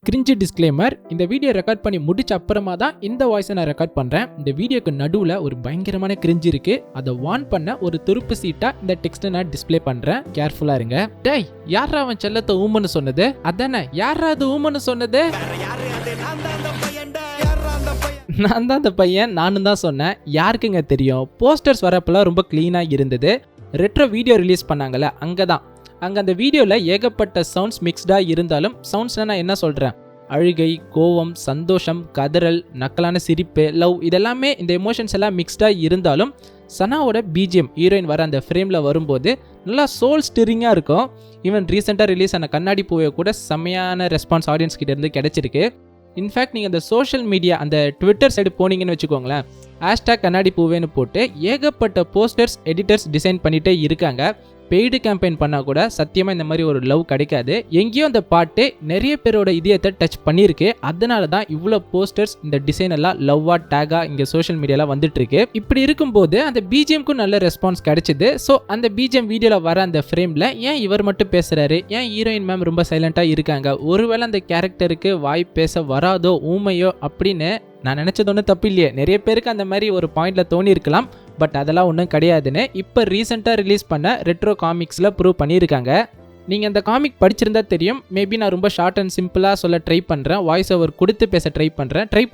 Cringey disclaimer. இந்த video record பண்ணி முடிச்ச அப்புறமா தான் இந்த வாய்ஸை நான் ரெக்கார்ட் பண்றேன். இந்த வீடியோக்கு நடுவில் ஒரு பயங்கரமான கிரிஞ்சி இருக்கு. அதை வார்ன் பண்ண ஒரு துருப்பு சீட்டா இந்த டெக்ஸ்ட்டை நான் டிஸ்ப்ளே பண்றேன். கேர்ஃபுல்லா இருங்க. டேய், யாரா அவன் செல்லத்தை ஊமன்னு சொன்னது? அதானே, யாரா அது ஊமன்னு சொன்னது? நான் தான் அந்த பையன், நானும் தான் சொன்னேன். யாருக்குங்க தெரியும்? போஸ்டர்ஸ் வரப்பெல்லாம் ரொம்ப கிளீனாக இருந்தது. ரெட்ரோ வீடியோ ரிலீஸ் பண்ணாங்கல்ல, அங்கே அந்த வீடியோவில் ஏகப்பட்ட சவுண்ட்ஸ் மிக்ஸ்டாக இருந்தாலும், சவுண்ட்ஸ்னால் நான் என்ன சொல்கிறேன், அழுகை, கோவம், சந்தோஷம், கதறல், நக்கலான சிரிப்பு, லவ், இதெல்லாமே இந்த எமோஷன்ஸ் எல்லாம் மிக்ஸ்டாக இருந்தாலும் சனாவோட பிஜிஎம் ஹீரோயின் வர அந்த ஃப்ரேமில் வரும்போது நல்லா சோல் ஸ்டிரிங்காக இருக்கும். ஈவன் ரீசெண்டாக ரிலீஸ் ஆன கண்ணாடி பூவை கூட செம்மையான ரெஸ்பான்ஸ் ஆடியன்ஸ் கிட்ட இருந்து கிடைச்சிருக்கு. இன்ஃபேக்ட் நீங்கள் அந்த சோஷியல் மீடியா அந்த ட்விட்டர் சைடு போனீங்கன்னு வச்சுக்கோங்களேன், ஹேஷ்டாக் கண்ணாடி பூவேன்னு போட்டு ஏகப்பட்ட போஸ்டர்ஸ் எடிட்டர்ஸ் டிசைன் பண்ணிகிட்டே இருக்காங்க. பெய்டு கேம்பெயின் பண்ணால் கூட சத்தியமாக இந்த மாதிரி ஒரு லவ் கிடைக்காது. எங்கேயோ அந்த பாட்டு நிறைய பேரோட இதயத்தை டச் பண்ணியிருக்கு. அதனால தான் இவ்வளோ போஸ்டர்ஸ், இந்த டிசைன் எல்லாம் லவ்வா டேகா இங்கே சோஷியல் மீடியாவில் வந்துட்டு இருக்கு. இப்படி இருக்கும்போது அந்த பிஜிஎம்க்கும் நல்ல ரெஸ்பான்ஸ் கிடைச்சிது. ஸோ அந்த பிஜிஎம் வீடியோவில் வர அந்த ஃப்ரேமில் ஏன் இவர் மட்டும் பேசுகிறாரு, ஏன் ஹீரோயின் மேம் ரொம்ப சைலண்ட்டாக இருக்காங்க, ஒருவேளை அந்த கேரக்டருக்கு வாய் பேச வராதோ ஊமையோ அப்படின்னு நான் நினச்சது ஒன்றும் தப்பு இல்லையே. நிறைய பேருக்கு அந்த மாதிரி ஒரு பாயிண்டில் தோணி இருக்கலாம். பட் அதெல்லாம் ஒன்றும் கிடையாதுன்னு இப்போ ரீசெண்டாக ரிலீஸ் பண்ண ரெட்ரோ காமிக்ஸில் ப்ரூவ் பண்ணியிருக்காங்க. நீங்கள் அந்த காமிக் படிச்சிருந்தா தெரியும். மேபி நான் ரொம்ப ஷார்ட் அண்ட் சிம்பிளாக சொல்ல ட்ரை பண்ணுறேன். வாய்ஸ் ஓவர் கொடுத்து பேச ட்ரை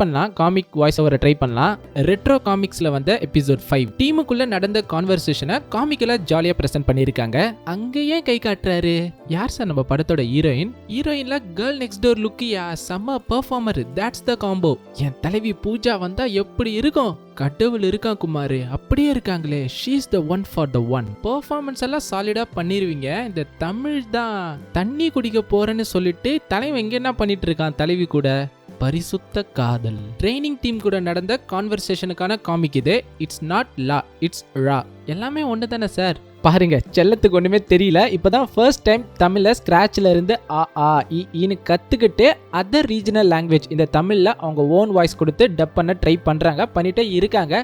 பண்ணலாம். காமிக் வாய்ஸ் ஓவரை ட்ரை பண்ணலாம். ரெட்ரோ காமிக்ஸில் வந்த எபிசோட் 5 டீமுக்குள்ளே நடந்த கான்வர்சேஷனை காமிக்கில் ஜாலியாக ப்ரெசென்ட் பண்ணியிருக்காங்க. அங்கேயே கை காட்டுறாரு. யார் சார் நம்ம படத்தோட ஹீரோயின்ல கேர்ள் நெக்ஸ்ட் டோர் லுக்கியா, செம்ம பெர்ஃபார்மர். That's the combo. என் தலைவி பூஜா வந்தா எப்படி இருக்கும்? கடவுள் இருக்கான் குமார், அப்படியே இருக்காங்களே. She is the one for the one. Performance எல்லாம் சாலிடா பண்ணிருவீங்க. இந்த தமிழ் தான் தண்ணி குடிக்க போறேன்னு சொல்லிட்டு தலைவன் எங்க என்ன பண்ணிட்டு இருக்கான் தலைவி கூட? பரிசுத்த காதல். ட்ரைனிங் டீம் கூட நடந்த கான்வர்சேஷனுக்கான காமிக் இது. இட்ஸ் நாட் லா, இட்ஸ் ரா. எல்லாமே ஒன்று தானே சார்? பாருங்க, செல்லத்துக்கு ஒன்றுமே தெரியல. இப்போதான் ஃபர்ஸ்ட் டைம் தமிழில் ஸ்க்ராட்சில் இருந்து ஈன்னு கற்றுக்கிட்டு அதர் ரீஜனல் லாங்குவேஜ் இந்த தமிழில் அவங்க ஓன் வாய்ஸ் கொடுத்து டப் பண்ண ட்ரை பண்ணிட்டே இருக்காங்க.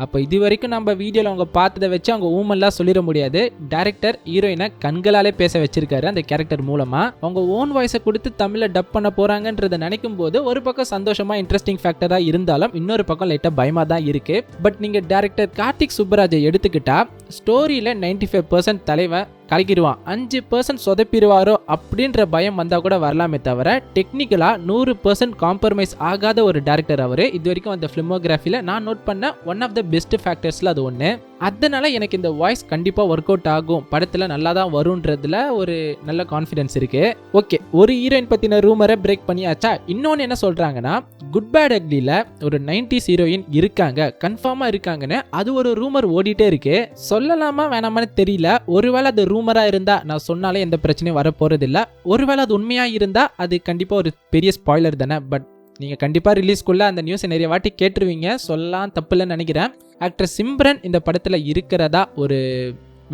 அப்போ இது வரைக்கும் நம்ம வீடியோவில் அவங்க பார்த்ததை வச்சு அவங்க ஊமெல்லாம் சொல்லிட முடியாது. டைரக்டர் ஹீரோயினை கண்களாலே பேச வச்சிருக்காரு அந்த கேரக்டர் மூலமாக. அவங்க ஓன் வாய்ஸை கொடுத்து தமிழில் டப் பண்ண போகிறாங்கன்றதை நினைக்கும் போது ஒரு பக்கம் சந்தோஷமாக இன்ட்ரெஸ்டிங் ஃபேக்டராக இருந்தாலும் இன்னொரு பக்கம் லைட்டாக பயமாக தான் இருக்குது. பட் நீங்கள் டைரக்டர் கார்த்திக் சுப்பராஜை எடுத்துக்கிட்டா ஸ்டோரியில் 95% தலைவன் கலக்கிடுவான், 5% சொதப்பிடுவாரோ அப்படின்ற பயம் வந்தால் கூட வரலாமே தவிர டெக்னிக்கலாக 100% காம்ப்ரமைஸ் ஆகாத ஒரு டேரக்டர் அவர். இது வரைக்கும் அந்த ஃபிலிமோகிராஃபியில் நான் நோட் பண்ண ஒன் ஆஃப் த பெஸ்ட் ஃபேக்டர்ஸில் அது ஒன்று. அதனால எனக்கு இந்த வாய்ஸ் கண்டிப்பாக ஒர்க் அவுட் ஆகும், படத்தில் நல்லா தான் வரும்ன்றதுல ஒரு நல்ல கான்ஃபிடன்ஸ் இருக்கு. ஓகே, ஒரு ஹீரோயின் பற்றின ரூமரை பிரேக் பண்ணியாச்சா? இன்னொன்று என்ன சொல்கிறாங்கன்னா, குட் பேட் அக்லியில் ஒரு 90s ஹீரோயின் இருக்காங்க, கன்ஃபார்மாக இருக்காங்கன்னு அது ஒரு ரூமர் ஓடிட்டே இருக்கு. சொல்லலாமா வேணாமான்னு தெரியல. ஒருவேளை அது ரூமரா இருந்தா நான் சொன்னாலே எந்த பிரச்சனையும் வர போறது இல்ல. ஒருவேளை அது உண்மையா இருந்தா அது கண்டிப்பா ஒரு பெரிய ஸ்பாய்லர் தானே. பட் நீங்க கண்டிப்பா ரிலீஸ்க்குள்ள அந்த நியூஸை நிறைய வாட்டி கேட்டுருவீங்க, சொல்லலாம் தப்பு இல்லைன்னு நினைக்கிறேன். ஆக்டர் சிம்ரன் இந்த படத்துல இருக்கிறதா ஒரு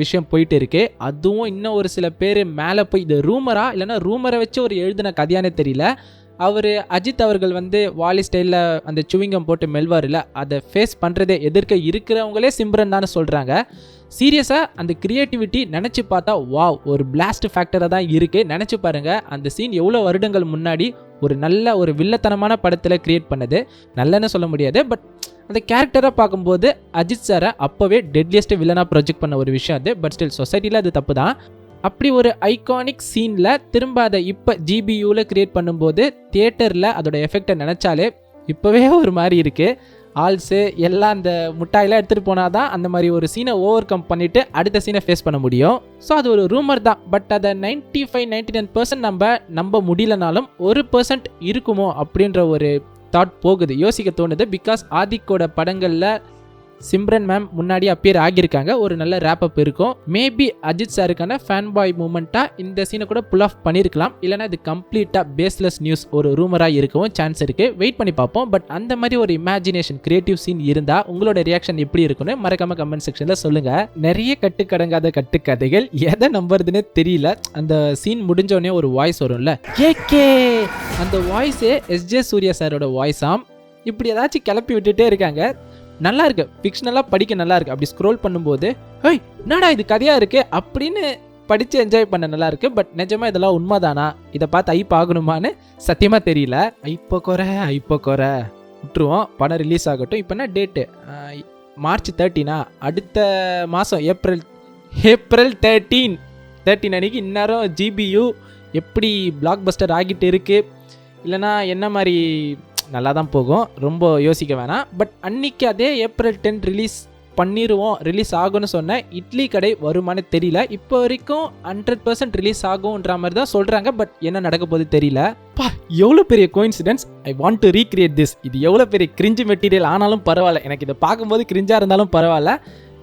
விஷயம் போயிட்டு இருக்கு. அதுவும் இன்னும் ஒரு சில பேர் மேலே போய் இது ரூமரா இல்லைன்னா ரூமரை வச்சு ஒரு எழுதின கதையானே தெரியல. அவர் அஜித் அவர்கள் வாலி ஸ்டைலில் அந்த சுவிங்கம் போட்டு மெல்வாரில் அதை ஃபேஸ் பண்ணுறதே எதிர்க்க இருக்கிறவங்களே சிம்ரன் தானே சொல்கிறாங்க. சீரியஸாக அந்த கிரியேட்டிவிட்டி நினச்சி பார்த்தா வாவ், ஒரு பிளாஸ்ட் ஃபேக்டராக தான் இருக்குது. நினச்சி பாருங்கள், அந்த சீன் எவ்வளோ வருடங்கள் முன்னாடி ஒரு நல்ல ஒரு வில்லத்தனமான படத்தில் கிரியேட் பண்ணது. நல்லன்னு சொல்ல முடியாது, பட் அந்த கேரக்டராக பார்க்கும்போது அஜித் சாரை அப்போவே டெட்லியஸ்ட் வில்லனாக ப்ரொஜெக்ட் பண்ண ஒரு விஷயம் அது. பட் ஸ்டில் சொசைட்டியில் அது தப்பு தான். அப்படி ஒரு ஐகானிக் சீனில் திரும்ப அதை இப்போ ஜிபியூவில் கிரியேட் பண்ணும்போது தியேட்டரில் அதோட எஃபெக்டை நினச்சாலே இப்போவே ஒரு மாதிரி இருக்குது. ஆல்ஸு எல்லாம் அந்த முட்டாயெல்லாம் எடுத்துகிட்டு போனால் தான் அந்த மாதிரி ஒரு சீனை ஓவர் கம் பண்ணிவிட்டு அடுத்த சீனை ஃபேஸ் பண்ண முடியும். ஸோ அது ஒரு ரூமர் தான். பட் அதை 95-99% நம்ப முடியலனாலும் 1% இருக்குமோ அப்படின்ற ஒரு தாட் போகுது, யோசிக்க தோணுது. பிகாஸ் ஆதிக்கோட படங்களில் சிம்ரன் மேம் முன்னாடி அப்பியர் ஆகியிருக்காங்க. ஒரு நல்ல ரேப்பப் இருக்கும். மேபி அஜித் சாருக்கான ஃபேன் பாய் மூமெண்ட்டாக இந்த சீனை கூட புல் ஆஃப் பண்ணியிருக்கலாம். இல்லைனா இது கம்ப்ளீட்டாக பேஸ்லெஸ் நியூஸ் ஒரு ரூமராக இருக்கவும் சான்ஸ் இருக்குது. வெயிட் பண்ணி பார்ப்போம். பட் அந்த மாதிரி ஒரு இமேஜினேஷன் கிரியேட்டிவ் சீன் இருந்தால் உங்களோட ரியாக்ஷன் எப்படி இருக்குன்னு மறக்காம கமெண்ட் செக்ஷனில் சொல்லுங்கள். நிறைய கட்டுக்கடங்காத கட்டுக்கதைகள், எதை நம்புறதுன்னே தெரியல. அந்த சீன் முடிஞ்சோடனே ஒரு வாய்ஸ் வரும்ல, கேக்கே, அந்த வாய்ஸே எஸ்ஜே சூர்யா சாரோட வாய்ஸாம். இப்படி ஏதாச்சும் கிளப்பி விட்டுட்டே இருக்காங்க. நல்லா இருக்கு, ஃபிக்ஷனலாக படிக்க நல்லா இருக்கு. அப்படி ஸ்க்ரோல் பண்ணும்போது ஹேய் என்னடா இது கதையாக இருக்கு அப்படின்னு படித்து என்ஜாய் பண்ண நல்லா இருக்கு. பட் நிஜமாக இதெல்லாம் உண்மைதானா, இதை பார்த்து ஐப் ஆகணுமான்னு சத்தியமாக தெரியல. இப்போ குறை விட்டுருவோம், படம் ரிலீஸ் ஆகட்டும். இப்போ என்ன டேட்டு, மார்ச் 13 அடுத்த மாதம் ஏப்ரல் 13 அன்றைக்கி இந்நேரம் ஜிபியு எப்படி பிளாக் பஸ்டர் ஆகிட்டு இருக்குது, இல்லைனா என்ன மாதிரி நல்லா தான் போகும், ரொம்ப யோசிக்க வேணாம். பட் அன்றைக்கி அதே ஏப்ரல் 10 ரிலீஸ் ஆகும்னு சொன்ன இட்லி கடை வருமானு தெரியல. இப்போ வரைக்கும் 100% ரிலீஸ் ஆகும்ன்ற மாதிரி தான் சொல்கிறாங்க. பட் என்ன நடக்க போகுது தெரியல. எவ்வளோ பெரிய coincidence, I want to recreate this. இது எவ்வளோ பெரிய கிரிஞ்சு மெட்டீரியல் ஆனாலும் பரவாயில்ல, எனக்கு இதை பார்க்கும்போது கிரிஞ்சாக இருந்தாலும் பரவாயில்ல,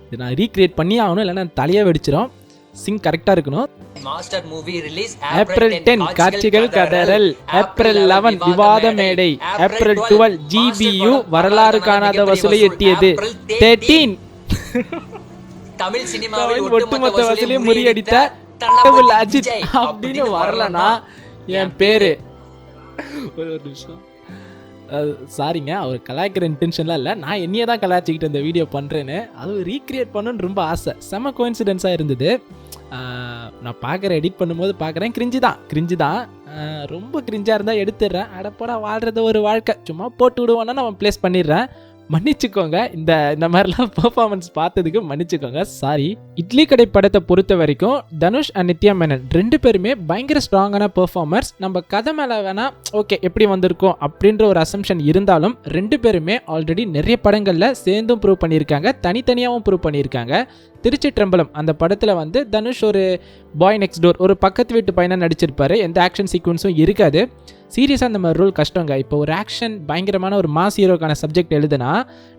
இதை நான் ரீக்ரியேட் பண்ணி ஆகணும், இல்லைன்னா தலையாக வெடிச்சிடும். சிங் கரெக்டாக இருக்கணும். மாஸ்டர் மூவி ரிலீஸ் ஏப்ரல் 10 காட்சிகள் கதறல், ஏப்ரல் 11 விவாத மேடை, ஏப்ரல் 12 ஜிபியு வரலாறு காணாத வசூலை எட்டியது, 13 தமிழ் சினிமாவில் ஒட்டுமொத்த வசூலை முறியடித்த தளபதி அஜித் அப்படின்னு வரலனா என் பேரு. ஒரு நிமிஷம், சாரிங்க, அவர் கலாய்க்கிற இன்டென்ஷன்லாம் இல்லை, நான் என்னையே தான் கலாய்ச்சிக்கிட்டு இந்த வீடியோ பண்ணுறேன்னு. அது ரீக்ரியேட் பண்ணணுன்னு ரொம்ப ஆசை, செம கோயின்சிடென்ஸாக இருந்தது. நான் பார்க்குறேன், எடிட் பண்ணும்போது பார்க்குறேன், கிரிஞ்சு தான் ரொம்ப கிரிஞ்சாக இருந்தால் எடுத்துடுறேன். அடப்படா, வாழ்கிறது ஒரு வாழ்க்கை, சும்மா போட்டு விடுவானா நான் ப்ளேஸ் பண்ணிடுறேன். மன்னிச்சுக்கோங்க, இந்த மாதிரிலாம் பெர்ஃபார்மன்ஸ் பார்த்ததுக்கு மன்னிச்சுக்கோங்க, சாரி. இட்லி கடை படத்தை பொறுத்த வரைக்கும் தனுஷ் அண்ட் நித்யா மேனன் 2 பேருமே பயங்கர ஸ்ட்ராங்கான பெர்ஃபார்மர்ஸ். நம்ம கதை மேலே வேணா ஓகே எப்படி வந்திருக்கோம் அப்படின்ற ஒரு அசம்ஷன் இருந்தாலும் 2 பேருமே ஆல்ரெடி நிறைய படங்களில் சேர்ந்தும் ப்ரூவ் பண்ணியிருக்காங்க, தனித்தனியாகவும் ப்ரூவ் பண்ணியிருக்காங்க. திருச்சிற்றம்பலம் அந்த படத்தில் வந்து தனுஷ் ஒரு பாய் நெக்ஸ்ட் டோர், ஒரு பக்கத்து வீட்டு பையனாக நடிச்சிருப்பாரு, எந்த ஆக்ஷன் சீக்வன்ஸும் இருக்காது. சீரியஸாக அந்த மாதிரி ரோல் கஷ்டங்க. இப்போ ஒரு ஆக்ஷன் பயங்கரமான ஒரு மாஸ் ஹீரோக்கான சப்ஜெக்ட் எழுதுனா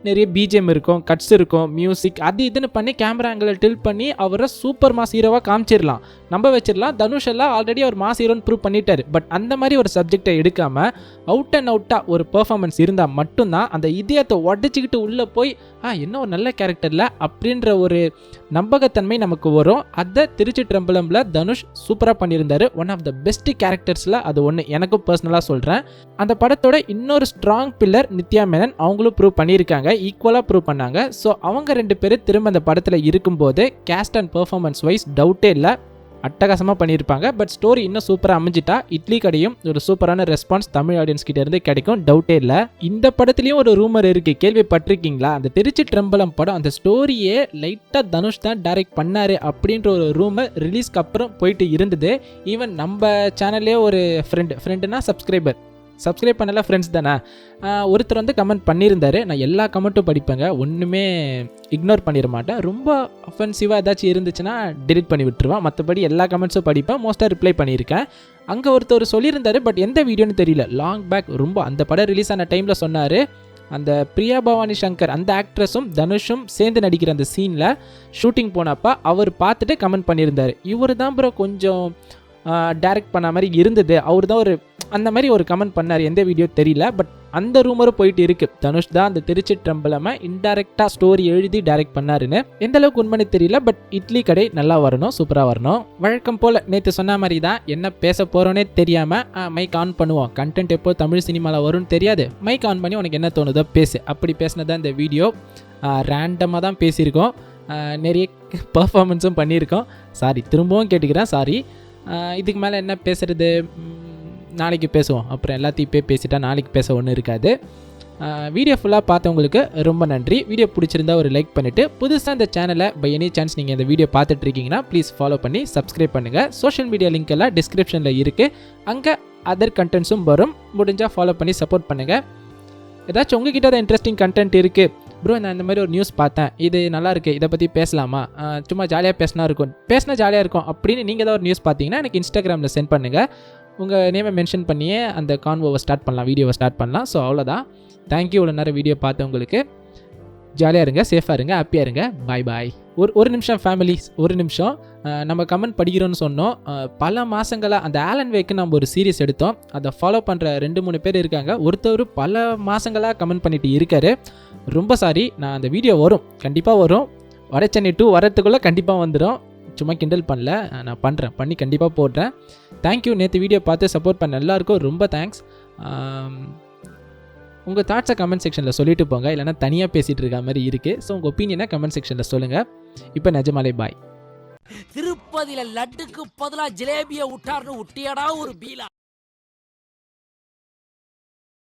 நிறைய பிஜிஎம் இருக்கும், கட்ஸ் இருக்கும், மியூசிக் அது இதுன்னு பண்ணி கேமரா ஆங்கிள் டில்ட் பண்ணி அவரை சூப்பர் மாஸ் ஹீரோவாக காமிச்சிடலாம், நம்ப வச்சிடலாம். தனுஷ் எல்லாம் ஆல்ரெடி அவர் மாஸ் ஹீரோன்னு ப்ரூவ் பண்ணிட்டாரு. பட் அந்த மாதிரி ஒரு சப்ஜெக்டை எடுக்காமல் அவுட் அண்ட் அவுட்டாக ஒரு பெர்ஃபார்மன்ஸ் இருந்தால் மட்டும்தான் அந்த இதயத்தை உடச்சிக்கிட்டு உள்ளே போய் என்ன ஒரு நல்ல கேரக்டரில் அப்படின்ற ஒரு நம்பகத்தன்மை நமக்கு வரும். அதை திருச்சிற்றம்பலம்ல தனுஷ் சூப்பராக பண்ணியிருந்தாரு. ஒன் ஆஃப் த பெஸ்ட் கேரக்டர்ஸில் அது ஒன்று, எனக்கும் பர்சனலாக சொல்கிறேன். அந்த படத்தோட இன்னொரு ஸ்ட்ராங் பில்லர் நித்யா மேனன், அவங்களும் ப்ரூவ் பண்ணியிருக்காங்க, ஈக்குவலாக ப்ரூவ் பண்ணாங்க. ஸோ அவங்க 2 பேரும் திரும்ப அந்த படத்தில் இருக்கும்போது கேஸ்ட் அண்ட் பெர்ஃபார்மன்ஸ் வைஸ் டவுட்டே இல்லை, அட்டகாசமாக பண்ணியிருப்பாங்க. பட் ஸ்டோரி இன்னும் சூப்பராக அமைஞ்சிட்டா இட்லி கடையும் ஒரு சூப்பரான ரெஸ்பான்ஸ் தமிழ் ஆடியன்ஸ் கிட்ட இருந்து கிடைக்கும், டவுட்டே இல்லை. இந்த படத்துலையும் ஒரு ரூமர் இருக்குது, கேள்விப்பட்டிருக்கீங்களா? அந்த திருச்சிற்றம்பலம் படம் அந்த ஸ்டோரியே லைட்டாக தனுஷ் தான் டைரக்ட் பண்ணாரு அப்படின்ற ஒரு ரூமர் ரிலீஸ்க்கு அப்புறம் போயிட்டு இருந்தது. ஈவன் நம்ம சேனல்லே ஒரு ஃப்ரெண்டுனா சப்ஸ்கிரைப் பண்ணல ஃப்ரெண்ட்ஸ் தானே, ஒருத்தர் வந்து கமெண்ட் பண்ணியிருந்தாரு. நான் எல்லா கமெண்ட்டும் படிப்பேங்க, ஒன்றுமே இக்னோர் பண்ணிட மாட்டேன். ரொம்ப அஃபென்சிவாக ஏதாச்சும் இருந்துச்சுன்னா டெலிட் பண்ணி விட்டுருவேன், மற்றபடி எல்லா கமெண்ட்ஸும் படிப்பேன், மோஸ்ட்டாக ரிப்ளை பண்ணியிருக்கேன். அங்கே ஒருத்தர் சொல்லியிருந்தாரு, பட் எந்த வீடியோன்னு தெரியல, லாங் பேக் ரொம்ப அந்த படம் ரிலீஸ் ஆன டைமில் சொன்னார். அந்த பிரியா பவானி சங்கர் அந்த ஆக்ட்ரஸும் தனுஷும் சேர்ந்து நடிக்கிற அந்த சீனில் ஷூட்டிங் போனப்போ அவர் பார்த்துட்டு கமெண்ட் பண்ணியிருந்தார், இவர் தான் ப்ரோ கொஞ்சம் டைரக்ட் பண்ண மாதிரி இருந்தது, அவர் தான் ஒரு அந்த மாதிரி ஒரு கமெண்ட் பண்ணார். எந்த வீடியோ தெரியல, பட் அந்த ரூமரும் போயிட்டு இருக்கு, தனுஷ் தான் அந்த திருச்சிற்றம்பலமை இன்டைரக்டாக ஸ்டோரி எழுதி டைரக்ட் பண்ணாருன்னு. எந்த அளவுக்கு உண்மைன்னு தெரியல, பட் இட்லி கடை நல்லா வரணும், சூப்பராக வரணும். வழக்கம் போல் நேற்று சொன்ன மாதிரி தான், என்ன பேச போகிறோன்னே தெரியாமல் மைக் ஆன் பண்ணுவோம். கண்டென்ட் எப்போ தமிழ் சினிமாவில் வரும்னு தெரியாது, மைக் ஆன் பண்ணி உனக்கு என்ன தோணுதோ பேசு, அப்படி பேசினதான் இந்த வீடியோ. ரேண்டமாக தான் பேசியிருக்கோம், நிறைய பர்ஃபார்மன்ஸும் பண்ணியிருக்கோம். சாரி, திரும்பவும் கேட்டுக்கிறேன், சாரி. இதுக்கு மேலே என்ன பேசுகிறது, நாளைக்கு பேசுவோம். அப்புறம் எல்லாத்தையும் பேசிட்டா நாளைக்கு பேச ஒன்றும் இருக்காது. வீடியோ ஃபுல்லாக பார்த்தவங்களுக்கு ரொம்ப நன்றி. வீடியோ பிடிச்சிருந்தா ஒரு லைக் பண்ணிவிட்டு, புதுசாக இந்த சேனலை பை எனி சான்ஸ் நீங்கள் இந்த வீடியோ பார்த்துட்ருக்கீங்கன்னா ப்ளீஸ் ஃபாலோ பண்ணி சப்ஸ்கிரைப் பண்ணுங்கள். சோஷியல் மீடியா லிங்க் எல்லாம் டிஸ்கிரிப்ஷனில் இருக்குது, அங்கே அதர் கண்டென்ட்ஸும் வரும், முடிஞ்சால் ஃபாலோ பண்ணி சப்போர்ட் பண்ணுங்கள். ஏதாச்சும் உங்ககிட்ட தான் இன்ட்ரெஸ்டிங் கண்டென்ட் இருக்குது, ப்ரோ நான் இந்த மாதிரி ஒரு நியூஸ் பார்த்தேன், இது நல்லா இருக்குது, இதை பற்றி பேசலாமா, சும்மா ஜாலியாக பேசினா ஜாலியாக இருக்கும் அப்படின்னு நீங்கள் ஏதாவது ஒரு நியூஸ் பார்த்தீங்கன்னா எனக்கு இன்ஸ்டாகிராமில் சென்ட் பண்ணுங்கள். உங்கள் நேமை மென்ஷன் பண்ணியே அந்த கான்வோவை ஸ்டார்ட் பண்ணலாம், வீடியோவை ஸ்டார்ட் பண்ணலாம். ஸோ அவ்வளோதான். தேங்க்யூ இவ்வளோ நேரம் வீடியோ பார்த்தவங்களுக்கு. ஜாலியாக இருங்க, சேஃபாக இருங்க, ஹாப்பியாக இருங்க. பாய் பாய். ஒரு நிமிஷம் ஃபேமிலிஸ், ஒரு நிமிஷம். நம்ம கமெண்ட் படிக்கிறோன்னு சொன்னோம், பல மாதங்களாக அந்த ஆலன் வேக்கு நம்ம ஒரு சீரியஸ் எடுத்தோம், அதை ஃபாலோ பண்ணுற 2-3 பேர் இருக்காங்க. ஒருத்தர் பல மாதங்களாக கமெண்ட் பண்ணிட்டு இருக்காரு. ரொம்ப சாரி, நான் அந்த வீடியோ வரும், கண்டிப்பாக வரும். வடச்சென்னை 2 வரத்துக்குள்ளே கண்டிப்பாக வந்துடும், சும்மா கிண்டல் பண்ணல, நான் பண்ணி கண்டிப்பாக போடுறேன். தேங்க்யூ, நேற்று வீடியோ பார்த்து சப்போர்ட் பண்ண எல்லாருக்கும் ரொம்ப தேங்க்ஸ். உங்கள் தாட்ஸை கமெண்ட் செக்ஷனில் சொல்லிட்டு போங்க, இல்லைனா தனியாக பேசிகிட்டு இருக்க மாதிரி இருக்குது. ஸோ உங்கள் ஒப்பீனியனை கமெண்ட் செக்ஷனில் சொல்லுங்கள். இப்போ நிஜமாலே பாய். திருப்பதியில லட்டுக்கு பதிலா ஜிலேபிய விட்டார்னு விட்டியடா ஒரு பீலா.